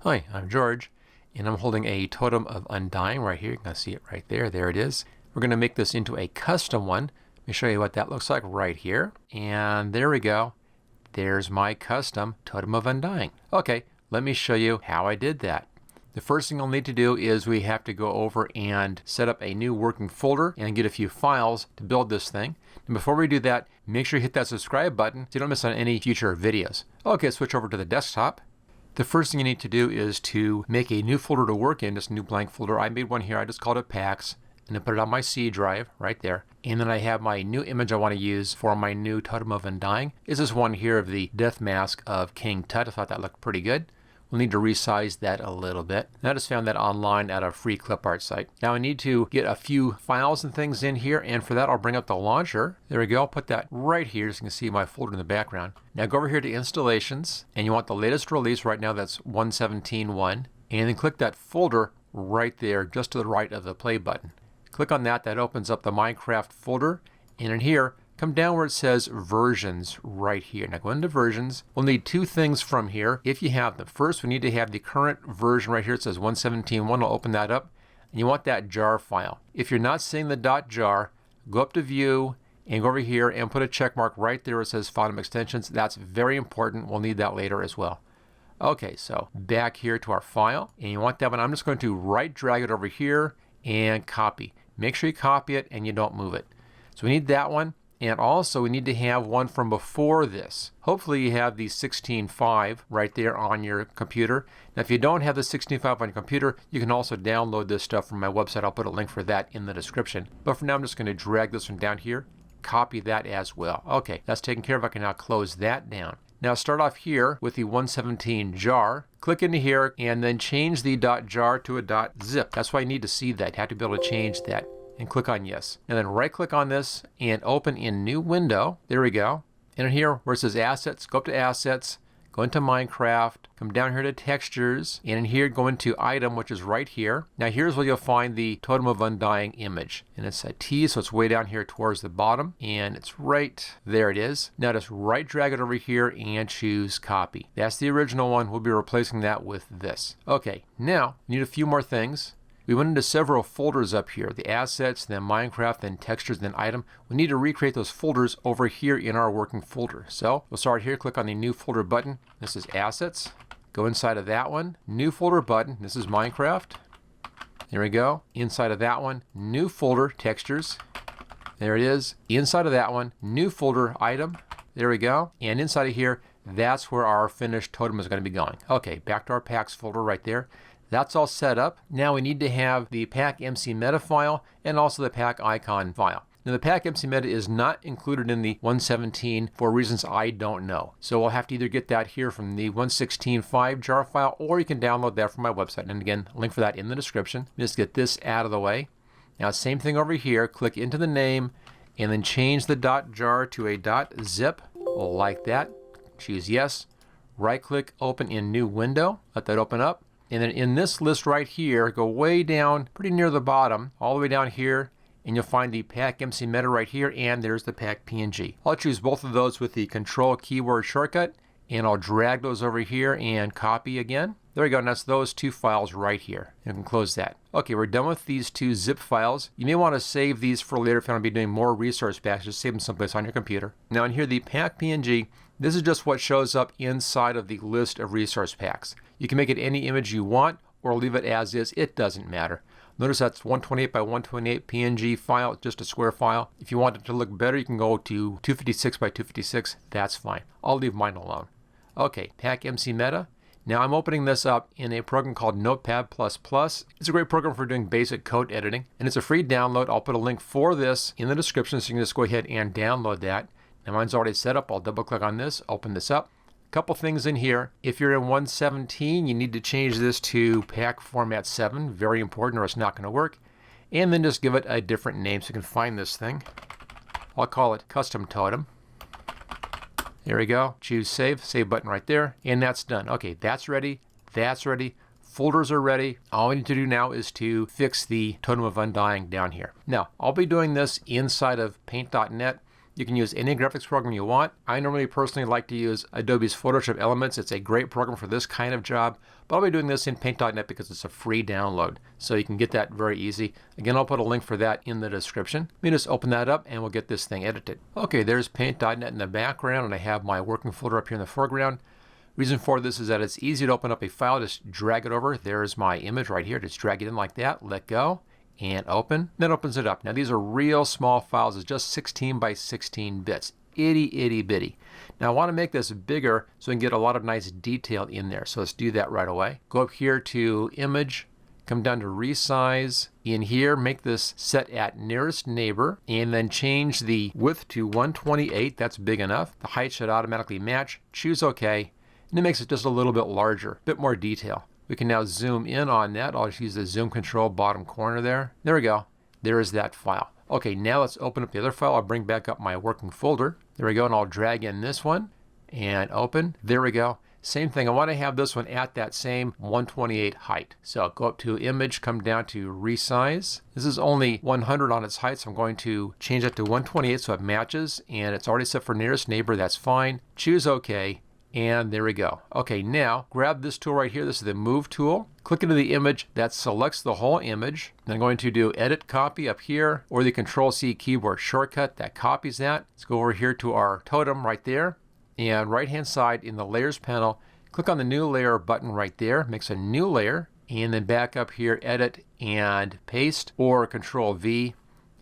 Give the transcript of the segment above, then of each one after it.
Hi, I'm George, and I'm holding a Totem of Undying right here. You can see it right there. There it is. We're going to make this into a custom one. Let me show you what that looks like right here. And there we go. There's my custom Totem of Undying. Okay, let me show you how I did that. The first thing I'll need to do is we have to go over and set up a new working folder and get a few files to build this thing. And before we do that, make sure you hit that subscribe button so you don't miss on any future videos. Okay, switch over to the desktop. The first thing you need to do is to make a new folder to work in, just a new blank folder. I made one here, I just called it packs, and then put it on my C drive right there. And then I have my new image I want to use for my new Totem of Undying. Is this one here of the death mask of King Tut. I thought that looked pretty good. We'll need to resize that a little bit. And I just found that online at a free clip art site. Now I need to get a few files and things in here, and for that I'll bring up the launcher. There we go, I'll put that right here so you can see my folder in the background. Now go over here to installations, and you want the latest release. Right now that's 1.17.1, and then click that folder right there just to the right of the play button. Click on that, that opens up the Minecraft folder, and in here come down where it says versions right here. Now go into versions. We'll need two things from here if you have them. First, we need to have the current version right here. It says 1.17.1. I'll open that up. And you want that jar file. If you're not seeing the .jar, go up to view and go over here and put a check mark right there where it says file name extensions. That's very important. We'll need that later as well. Okay, so back here to our file. And you want that one. I'm just going to right drag it over here and copy. Make sure you copy it and you don't move it. So we need that one. And also we need to have one from before this. Hopefully you have the 16.5 right there on your computer. Now if you don't have the 16.5 on your computer, you can also download this stuff from my website. I'll put a link for that in the description. But for now I'm just going to drag this one down here, copy that as well. Okay, that's taken care of. I can now close that down. Now start off here with the 1.17 jar. Click into here and then change the .jar to a .zip. That's why you need to see that. You have to be able to change that. And click on yes. And then right click on this and open in new window. There we go. And in here where it says assets, go up to assets, go into Minecraft, come down here to textures, and in here go into item, which is right here. Now here's where you'll find the Totem of Undying image. And it's a T, so it's way down here towards the bottom. And it's right there it is. Now just right drag it over here and choose copy. That's the original one. We'll be replacing that with this. Okay, now we need a few more things. We went into several folders up here, the assets, then Minecraft, then textures, then item. We need to recreate those folders over here in our working folder. So we'll start here, click on the new folder button. This is assets. Go inside of that one, new folder button. This is Minecraft. There we go. Inside of that one, new folder, textures. There it is. Inside of that one, new folder, item. There we go. And inside of here, that's where our finished totem is going to be going. Okay, back to our packs folder right there. That's all set up. Now we need to have the pack MC meta file and also the pack icon file. Now the pack MC meta is not included in the 1.17 for reasons I don't know. So we'll have to either get that here from the 1.16.5 jar file, or you can download that from my website. And again, link for that in the description. Just get this out of the way. Now same thing over here, click into the name and then change the .jar to a .zip like that. Choose yes. Right click, open in new window. Let that open up. And then in this list right here, go way down, pretty near the bottom, all the way down here, and you'll find the pack MC meta right here, and there's the pack PNG. I'll choose both of those with the control keyboard shortcut, and I'll drag those over here and copy again. There we go, and that's those two files right here. You can close that. Okay, we're done with these two zip files. You may want to save these for later if you want to be doing more resource packs. Just save them someplace on your computer. Now in here, the pack PNG, this is just what shows up inside of the list of resource packs. You can make it any image you want or leave it as is. It doesn't matter. Notice that's 128 by 128 PNG file, just a square file. If you want it to look better, you can go to 256 by 256. That's fine. I'll leave mine alone. Okay, pack MC meta. Now I'm opening this up in a program called Notepad++. It's a great program for doing basic code editing, and it's a free download. I'll put a link for this in the description so you can just go ahead and download that. Now mine's already set up. I'll double click on this, open this up. Couple things in here. If you're in 1.17, you need to change this to pack format 7. Very important, or it's not going to work. And then just give it a different name so you can find this thing. I'll call it Custom Totem. There we go. Choose save. Save button right there. And that's done. Okay, that's ready. That's ready. Folders are ready. All we need to do now is to fix the Totem of Undying down here. Now, I'll be doing this inside of paint.net. You can use any graphics program you want. I normally personally like to use Adobe's Photoshop Elements. It's a great program for this kind of job, but I'll be doing this in Paint.net because it's a free download, so you can get that very easy. Again, I'll put a link for that in the description. Let me just open that up and we'll get this thing edited. Okay, there's Paint.net in the background, and I have my working folder up here in the foreground. Reason for this is that it's easy to open up a file. Just drag it over. There's my image right here. Just drag it in like that, let go, and open. Then opens it up. Now these are real small files. It's just 16 by 16 bits. Itty bitty. Now I want to make this bigger so we can get a lot of nice detail in there. So let's do that right away. Go up here to Image, come down to Resize. In here, make this set at nearest neighbor, and then change the width to 128. That's big enough. The height should automatically match. Choose OK. And it makes it just a little bit larger, a bit more detail. We can now zoom in on that. I'll just use the zoom control bottom corner there. There we go. There is that file. Okay, now let's open up the other file. I'll bring back up my working folder. There we go, and I'll drag in this one and open. There we go. Same thing. I want to have this one at that same 128 height. So go up to Image, come down to Resize. This is only 100 on its height, so I'm going to change that to 128 so it matches, and it's already set for nearest neighbor. That's fine. Choose OK. And there we go. Okay, now grab this tool right here. This is the Move tool. Click into the image. That selects the whole image. Then I'm going to do Edit Copy up here, or the Control-C keyboard shortcut. That copies that. Let's go over here to our totem right there. And right-hand side in the Layers panel, click on the New Layer button right there. Makes a new layer. And then back up here, Edit and Paste, or Control-V.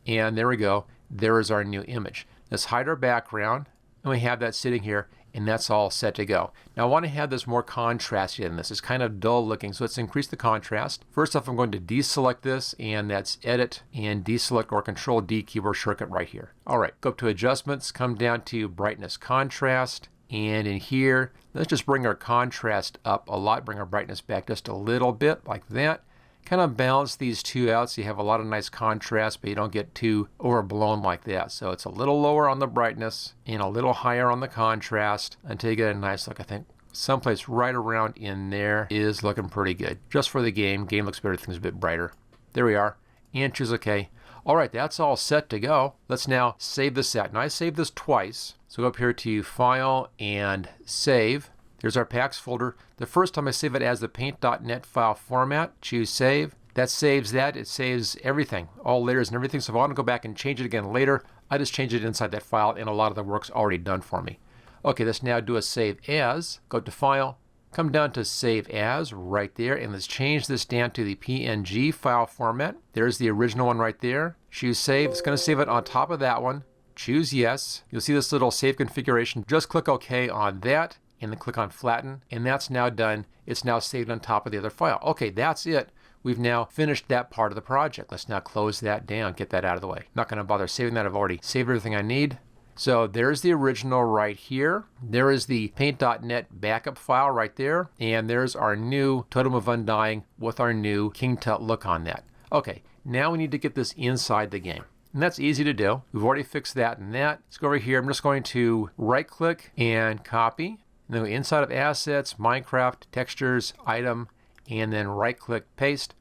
And there we go. There is our new image. Let's hide our background. And we have that sitting here. And that's all set to go. Now I want to have this more contrasty than this. It's kind of dull looking, so let's increase the contrast. First off, I'm going to deselect this, and that's Edit and Deselect, or Control D keyboard shortcut right here. All right, go up to Adjustments, come down to Brightness Contrast, and in here, let's just bring our contrast up a lot, bring our brightness back just a little bit, like that. Kind of balance these two out so you have a lot of nice contrast, but you don't get too overblown like that. So it's a little lower on the brightness and a little higher on the contrast until you get a nice look. I think someplace right around in there is looking pretty good. Just for the game. Game looks better, things a bit brighter. There we are. And choose OK. All right, that's all set to go. Let's now save this out. Now I saved this twice. So go up here to File and Save. There's our packs folder. The first time I save it as the Paint.net file format, choose Save. That saves that. It saves everything, all layers and everything. So if I want to go back and change it again later, I just change it inside that file, and a lot of the work's already done for me. Okay, let's now do a Save As. Go to File, come down to Save As right there, and let's change this down to the PNG file format. There's the original one right there. Choose Save. It's going to save it on top of that one. Choose Yes. You'll see this little save configuration. Just click OK on that, and then click on Flatten, and that's now done. It's now saved on top of the other file. Okay, that's it. We've now finished that part of the project. Let's now close that down, get that out of the way. I'm not going to bother saving that. I've already saved everything I need. So there's the original right here. There is the Paint.net backup file right there. And there's our new Totem of Undying with our new King Tut look on that. Okay, now we need to get this inside the game. And that's easy to do. We've already fixed that and that. Let's go over here. I'm just going to right click and copy. And then go inside of Assets, Minecraft, Textures, Item, and then right click Paste.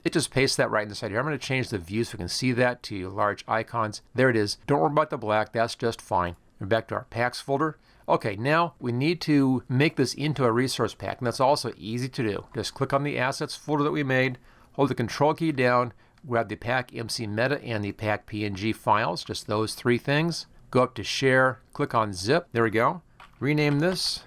It just pastes that right inside here. I'm going to change the view so we can see that to large icons. There it is. Don't worry about the black. That's just fine. And back to our packs folder. Okay, now we need to make this into a resource pack. And that's also easy to do. Just click on the Assets folder that we made. Hold the Control key down. Grab the pack MC Meta and the pack PNG files. Just those three things. Go up to Share. Click on Zip. There we go. Rename this.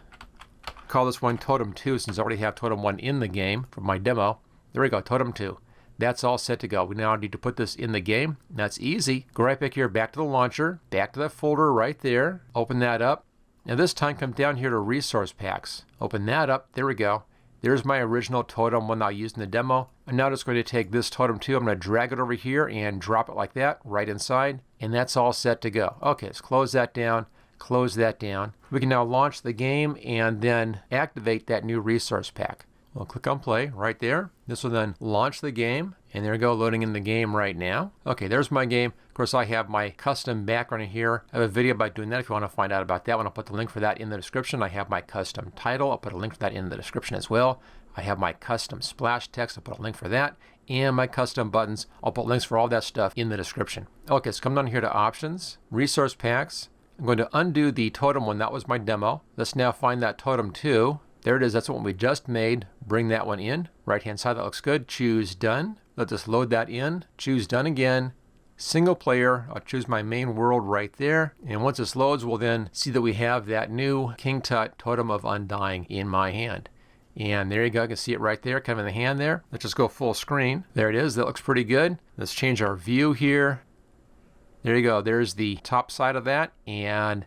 Call this one Totem 2 since I already have Totem 1 in the game for my demo. There we go, Totem 2. That's all set to go. We now need to put this in the game. That's easy. Go right back here, back to the launcher, back to that folder right there. Open that up. Now this time come down here to Resource Packs. Open that up. There we go. There's my original Totem one that I used in the demo. I'm now just going to take this Totem 2. I'm going to drag it over here and drop it like that right inside. And that's all set to go. Okay, let's close that down. Close that down. We can now launch the game and then activate that new resource pack. We'll click on play right there. This will then launch the game. And there we go, loading in the game right now. Okay, there's my game. Of course, I have my custom background in here. I have a video about doing that if you want to find out about that one. I'll put the link for that in the description. I have my custom title. I'll put a link for that in the description as well. I have my custom splash text. I'll put a link for that. And my custom buttons. I'll put links for all that stuff in the description. Okay, so come down here to Options, Resource Packs. I'm going to undo the totem one. That was my demo. Let's now find that totem 2. There it is. That's the one we just made. Bring that one in. Right hand side, that looks good. Choose done. Let us load that in. Choose done again. Single player. I'll choose my main world right there. And once this loads, we'll then see that we have that new King Tut Totem of Undying in my hand. And there you go. I can see it right there, kind of in the hand there. Let's just go full screen. There it is. That looks pretty good. Let's change our view here. There you go. There's the top side of that, and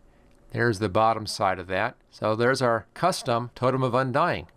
there's the bottom side of that. So there's our custom Totem of Undying.